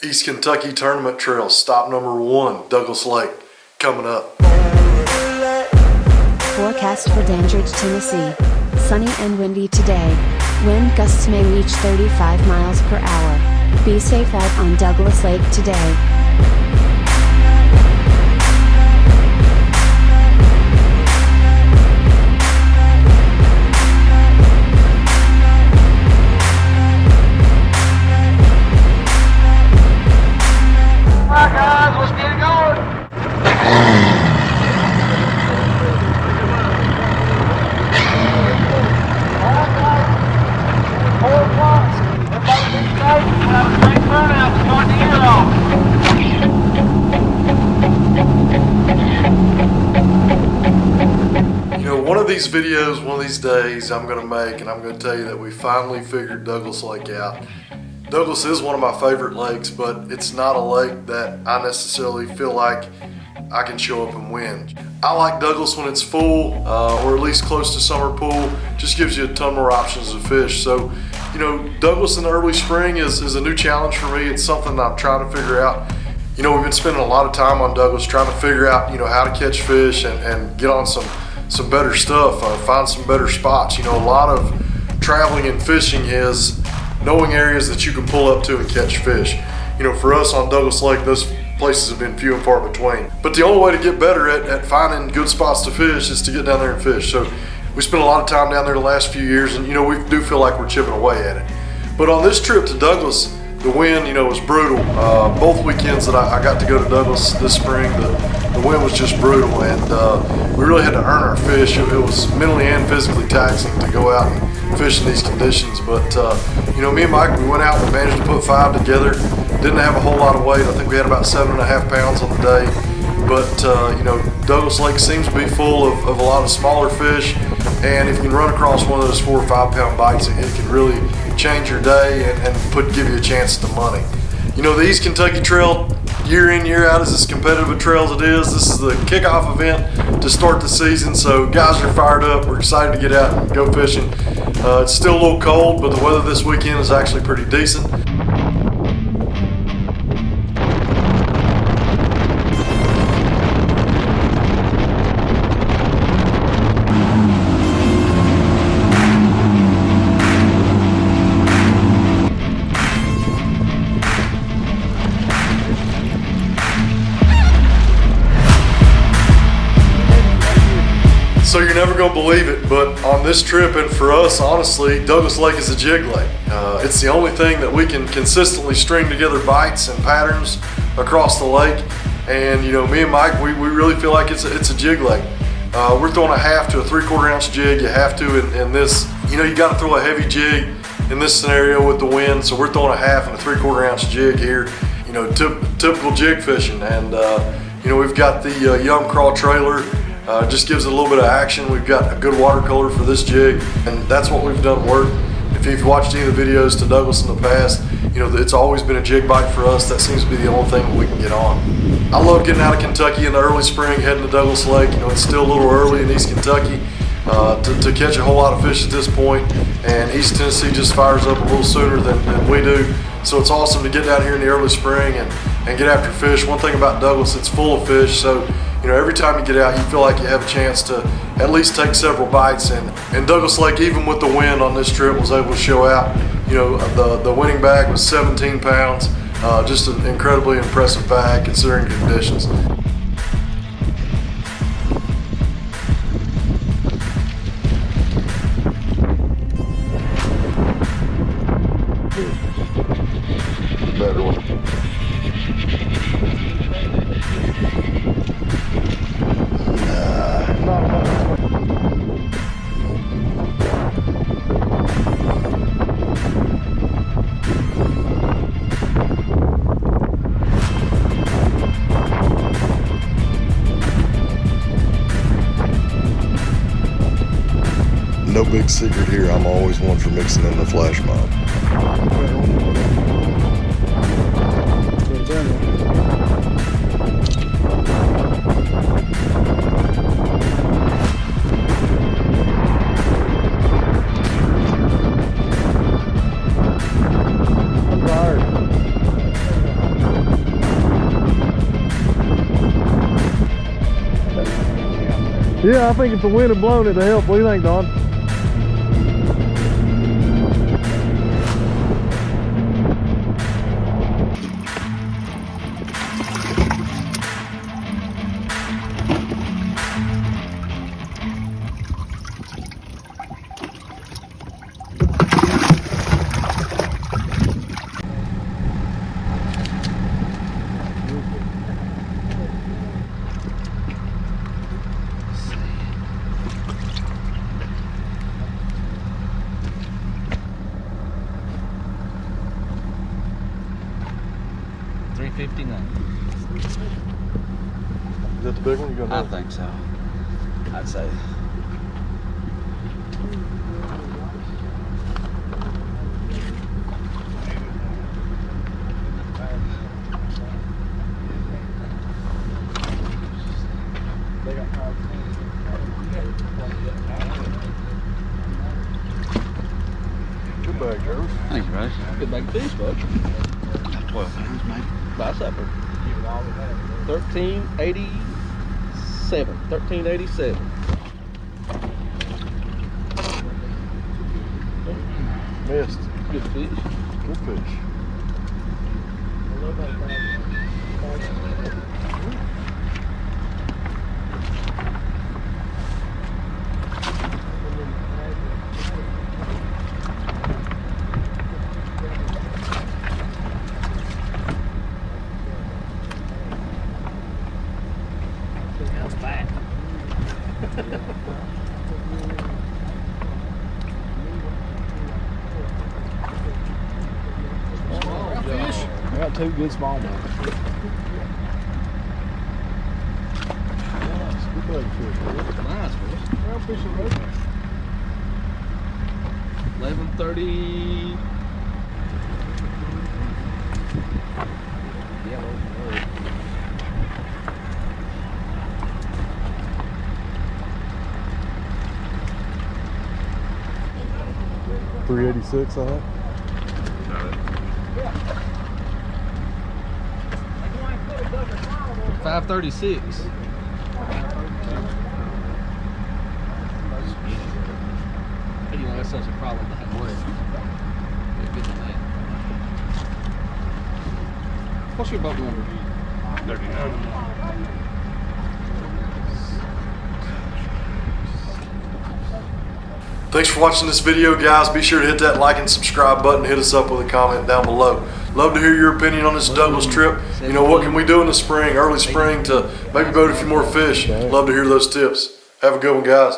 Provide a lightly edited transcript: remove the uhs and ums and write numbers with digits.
East Kentucky Tournament Trail, stop number 1, Douglas Lake, coming up. Forecast for Dandridge, Tennessee. Sunny and windy today. Wind gusts may reach 35 miles per hour. Be safe out on Douglas Lake today. Alright guys, let's get it going. You know, one of these videos, one of these days, I'm going to make, and I'm going to tell you that we finally figured Douglas Lake out. Douglas is one of my favorite lakes, but it's not a lake that I necessarily feel like I can show up and win. I like Douglas when it's full, or at least close to summer pool. Just gives you a ton more options to fish. So, you know, Douglas in the early spring is a new challenge for me. It's something I'm trying to figure out. You know, we've been spending a lot of time on Douglas trying to figure out, you know, how to catch fish and get on some better stuff, find some better spots. You know, a lot of traveling and fishing is knowing areas that you can pull up to and catch fish. You know, for us on Douglas Lake, those places have been few and far between. But the only way to get better at finding good spots to fish is to get down there and fish. So we spent a lot of time down there the last few years, and you know, we do feel like we're chipping away at it. But on this trip to Douglas, the wind, you know, was brutal. Both weekends that I got to go to Douglas this spring, the wind was just brutal, and we really had to earn our fish. It was mentally and physically taxing to go out and fish in these conditions. But you know, me and Mike, we went out and managed to put 5 together. Didn't have a whole lot of weight. I think we had about 7.5 pounds on the day. But you know, Douglas Lake seems to be full of a lot of smaller fish, and if you can run across one of those 4 or 5 pound bites, it can really change your day and give you a chance at the money. You know, the East Kentucky Trail, year in, year out, is as competitive a trail as it is. This is the kickoff event to start the season, so guys are fired up. We're excited to get out and go fishing. It's still a little cold, but the weather this weekend is actually pretty decent. So you're never gonna believe it, but on this trip, and for us, honestly, Douglas Lake is a jig lake. It's the only thing that we can consistently string together bites and patterns across the lake. And you know, me and Mike, we really feel like it's a jig lake. We're throwing a 1/2 to a 3/4 ounce jig. You have to in this, you know, you gotta throw a heavy jig in this scenario with the wind. So we're throwing a 1/2 and a 3/4 ounce jig here. You know, typical jig fishing. And you know, we've got the Yum Craw trailer. Just gives it a little bit of action. We've got a good watercolor for this jig, and that's what we've done work. If you've watched any of the videos to Douglas in the past, you know, it's always been a jig bite for us. That seems to be the only thing that we can get on. I love getting out of Kentucky in the early spring, heading to Douglas Lake. You know, it's still a little early in East Kentucky to catch a whole lot of fish at this point, and East Tennessee just fires up a little sooner than we do. So it's awesome to get down here in the early spring and get after fish. One thing about Douglas, it's full of fish, so you know, every time you get out, you feel like you have a chance to at least take several bites. And Douglas Lake, even with the wind on this trip, was able to show out. You know, the winning bag was 17 pounds. Just an incredibly impressive bag considering the conditions. Better one. No big secret here, I'm always one for mixing in the flash mob. Yeah, I think it's the wind and blowing it to help. What do you think, Don? $3.59. Is that the big one? You got I think so. I'd say. Good bag, Jarvis. Thank you, buddy. Good bag of fish, bud. 12 pounds, maybe. By supper. 1387. 1387. Missed. Good fish. Good fish. That's fat. Fish. I got two good small ones. Good bag of fish, man. Nice fish. Round fish and road. 11:30. Yellow. 386, I think. 536. Anyway, that's such a problem that way. Good than that. What's your boat number? 39. Thanks for watching this video, guys. Be sure to hit that like and subscribe button. Hit us up with a comment down below. Love to hear your opinion on this Douglas trip. You know, what can we do in the spring, early spring, to maybe boat a few more fish? Love to hear those tips. Have a good one, guys.